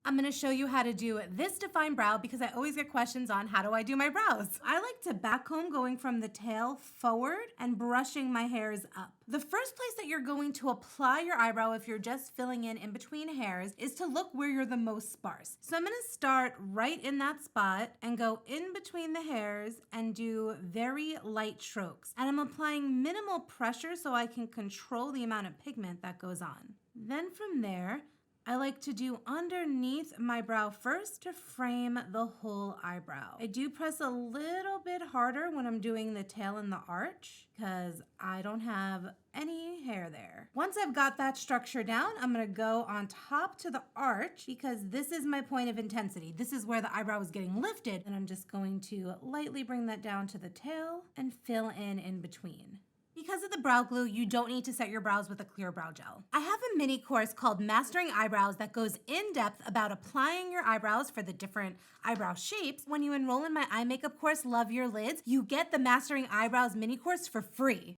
I'm gonna show you how to do this defined brow because I always get questions on how do I do my brows. I like to backcomb going from the tail forward and brushing my hairs up. The first place that you're going to apply your eyebrow if you're just filling in between hairs is to look where you're the most sparse. So I'm gonna start right in that spot and go in between the hairs and do very light strokes. And I'm applying minimal pressure so I can control the amount of pigment that goes on. Then from there, I like to do underneath my brow first to frame the whole eyebrow. I do press a little bit harder when I'm doing the tail and the arch because I don't have any hair there. Once I've got that structure down, I'm gonna go on top to the arch because this is my point of intensity. This is where the eyebrow is getting lifted, and I'm just going to lightly bring that down to the tail and fill in between. Because of the brow glue, you don't need to set your brows with a clear brow gel. I have a mini course called Mastering Eyebrows that goes in depth about applying your eyebrows for the different eyebrow shapes. When you enroll in my eye makeup course, Love Your Lids, you get the Mastering Eyebrows mini course for free.